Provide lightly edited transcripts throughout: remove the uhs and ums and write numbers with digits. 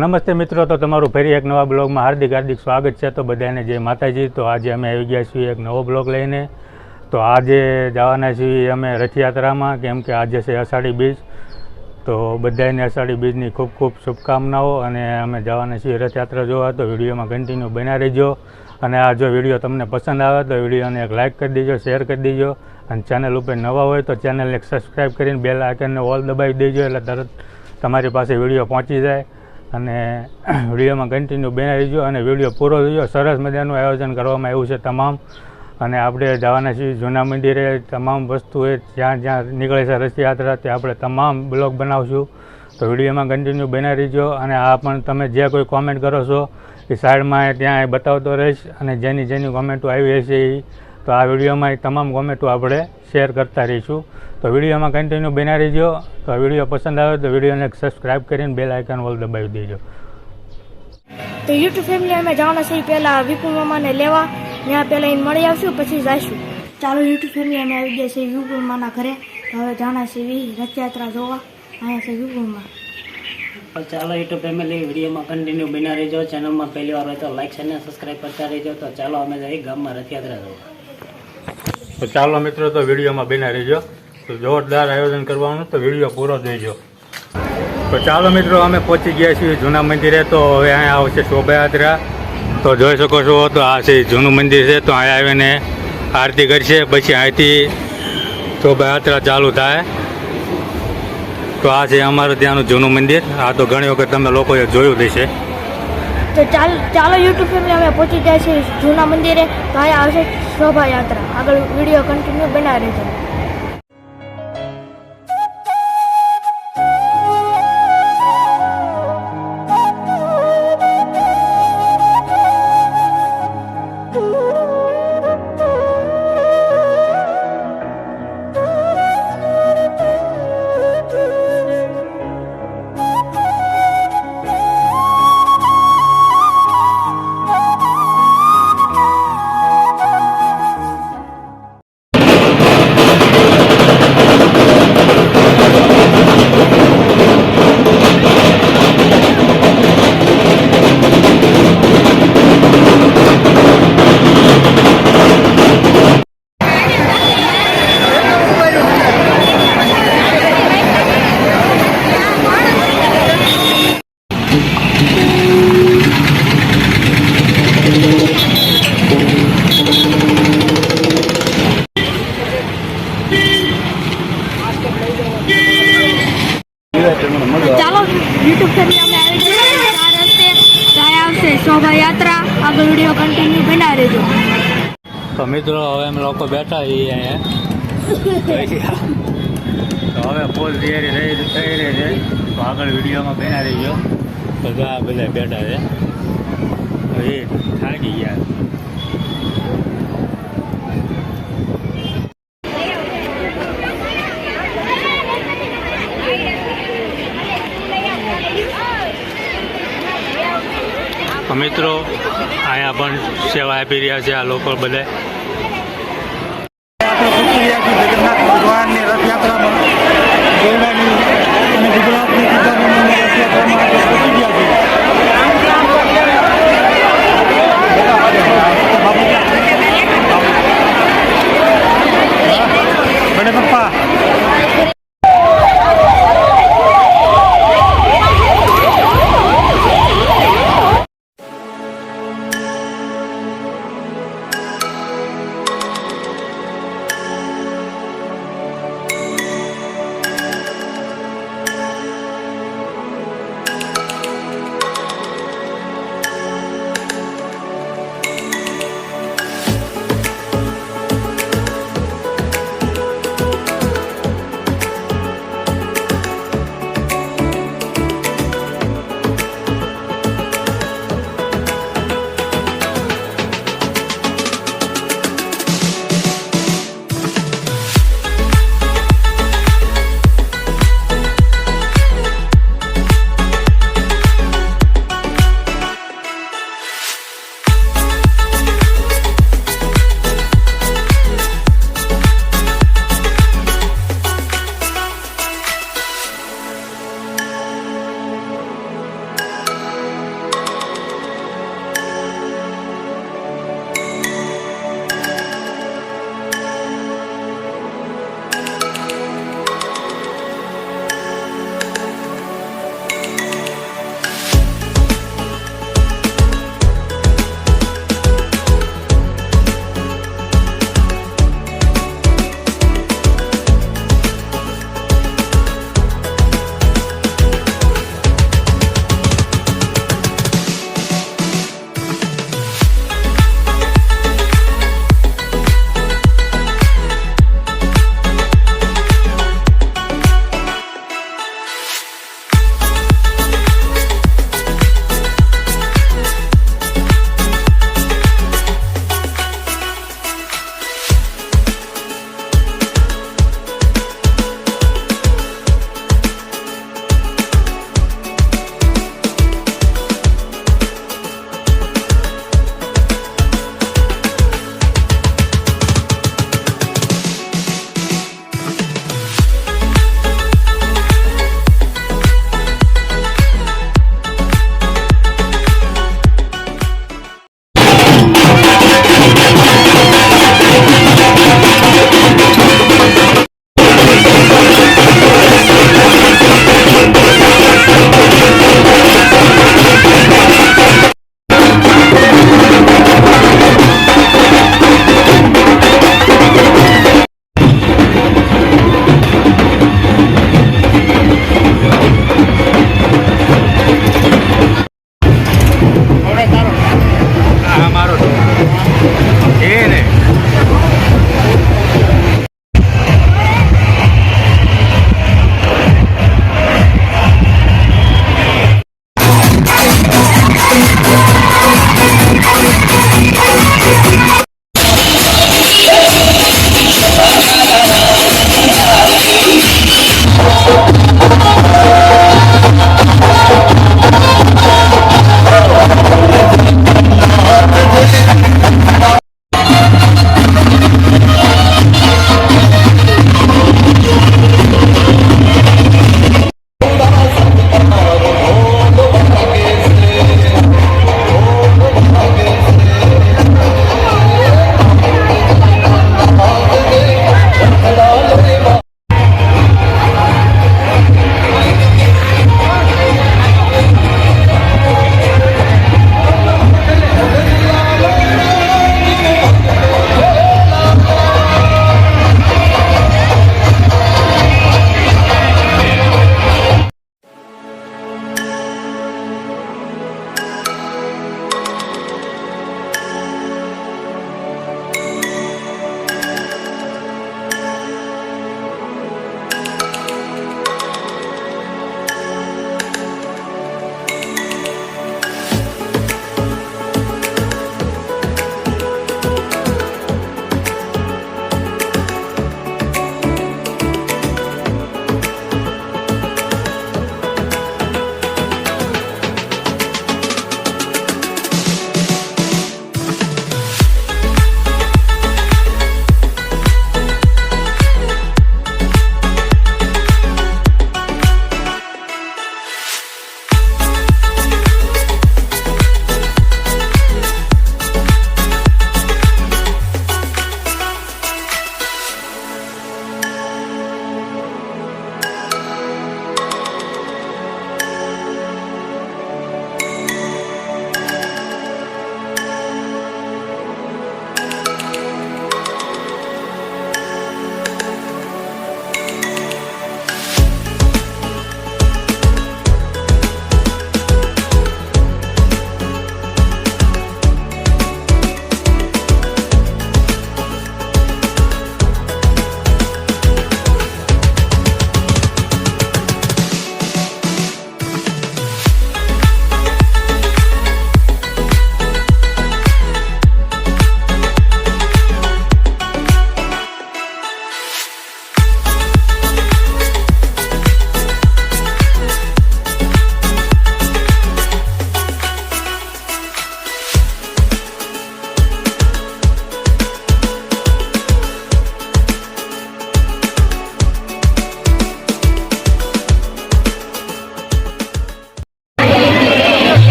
નમસ્તે મિત્રો, તો તમારું ફરી એક નવા બ્લોગમાં હાર્દિક સ્વાગત છે। તો બધાને જય માતાજી। તો આજે અમે આવી ગયા છીએ એક નવો બ્લોગ લઈને। તો આજે જવાના છીએ અમે રથયાત્રામાં, કેમ કે આજે છે અષાઢી બીજ। તો બધાને અષાઢી બીજની ખૂબ ખૂબ શુભકામનાઓ। અને અમે જવાના છીએ રથયાત્રા જોવા। તો વિડીયોમાં કન્ટિન્યુ બન્યા રહેજો। અને આ જો વિડીયો તમને પસંદ આવે તો વિડીયોને એક લાઇક કરી દેજો, શેર કરી દેજો। અને ચેનલ ઉપર નવા હોય તો ચેનલને એક સબસ્ક્રાઈબ કરીને બેલ આઇકનને ઓલ દબાવી દેજો, એટલે તરત તમારી પાસે વિડીયો પહોંચી જાય। અને વિડીયોમાં કન્ટિન્યુ બન્યા રહેજો અને વિડીયો પૂરો થયો। સરસ મજાનું આયોજન કરવામાં આવ્યું છે તમામ। અને આપણે જવાના છીએ જૂના મંદિરે। તમામ વસ્તુએ જ્યાં જ્યાં નીકળે છે રથયાત્રા તે આપણે તમામ બ્લોગ બનાવશું। તો વિડીયોમાં કન્ટિન્યુ બન્યા રહેજો। અને આ પણ તમે જે કોઈ કોમેન્ટ કરો છો એ સાઈડમાં ત્યાં બતાવતો રહીશ। અને જેની કોમેન્ટો આવી હશે એ તો આ વિડીયોમાં એ તમામ કોમેન્ટો આપણે શેર કરતા રહીશું। તો વિડીયોમાં કન્ટિન્યુ બન્યા રહેજો। તો વિડીયો પસંદ આવે તો વિડીયોને સબસ્ક્રાઈબ કરીને બેલ આઇકન ઓલ દબાવી દેજો। તો યુટ્યુબ ફેમિલી અમે જવાના છીએ પહેલાં વિપુલ મામાને લેવા, ત્યાં પહેલાં એને મળી આવશું પછી જઈશું। ચાલો યુટ્યુબ ફેમિલી અમે આવી ગયા છીએ વિપુલ મામાના ઘરે। તો હવે જવાના છીએ રથયાત્રા જોવા। અહીંયા છે વિપુલમાં। ચાલો યુટ્યુબ ફેમિલી વિડીયોમાં કન્ટિન્યુ બન્યા રહેજો। ચેનલમાં પહેલી વાર હોય તો લાઈક અને સબસ્ક્રાઈબ કરતા રહેજો। તો ચાલો અમે જઈએ ગામમાં રથયાત્રા જોવા। તો ચાલો મિત્રો, તો વિડીયોમાં બન્યા રહેજો। તો જોરદાર આયોજન કરવાનું, તો વિડીયો પૂરો જોઈજો। તો ચાલો મિત્રો, અમે પહોંચી ગયા છીએ જૂના મંદિરે। તો હવે અહીંયા આવશે શોભાયાત્રા। તો જોઈ શકો છો, તો આ છે જૂનું મંદિર છે। તો અહીંયા આવીને આરતી કરશે, પછી અહીંથી શોભાયાત્રા ચાલુ થાય। તો આ છે અમારું ત્યાંનું જૂનું મંદિર। આ તો ઘણી વખત તમે લોકોએ જોયું હશે। તો ચાલો યુટ્યુબ ફેમિલી અમે પહોંચી ગયા છીએ જૂના મંદિરે। તો અહીંયા આવશે શોભાયાત્રા। આગળ વિડીયો કન્ટિન્યુ બના રહેજો। ચાલો યુટ્યુબ ફેમિલી અમે આવી ગયા આ રસ્તે। ત્યાં આવશે શોભાયાત્રા। આગળ વિડીયો કન્ટિન્યુ બના રહેજો। તો મિત્રો, હવે અમે લોકો બેઠા છીએ અહીંયા। તો હવે ફૂલ તૈયારી થઈ રહી છે। તો આગળ વિડીયોમાં બન્યા રહીજો। તો આ બધા બેઠા છે, એ થાકી ગયા। તો મિત્રો, અહીંયા પણ સેવા આપી રહ્યા છે આ લોકો બધા। જગન્નાથ ભગવાનની રથયાત્રામાં જોડાવાની અને ગુજરાતની રથયાત્રામાં પહોંચી ગયા છે। બડે પપ્પા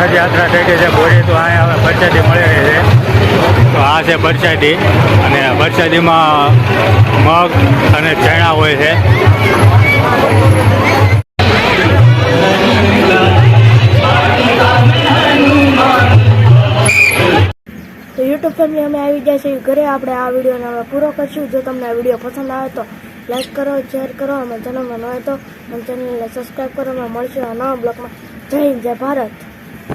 રથયાત્રા થઈ ગઈ છે ભોરી, તો અહીંયા હવે પ્રસાદી મળી રહી છે. તો આ છે પ્રસાદી, અને પ્રસાદીમાં મગ અને ચણા હોય છે. તો યુટ્યુબ ફેમિલી અમે આવી ગયા છીએ ઘરે. આપણે આ વિડીયોને હવે પૂરો કરશું. જો તમને આ વિડીયો પસંદ આવે તો લાઈક કરો, શેર કરો, અને ચેનલમાં ન હોય તો ચેનલને સબસ્ક્રાઈબ કરો. અમે મળશું આ નવા બ્લોગમાં. જય હિન્દ, જય ભારત.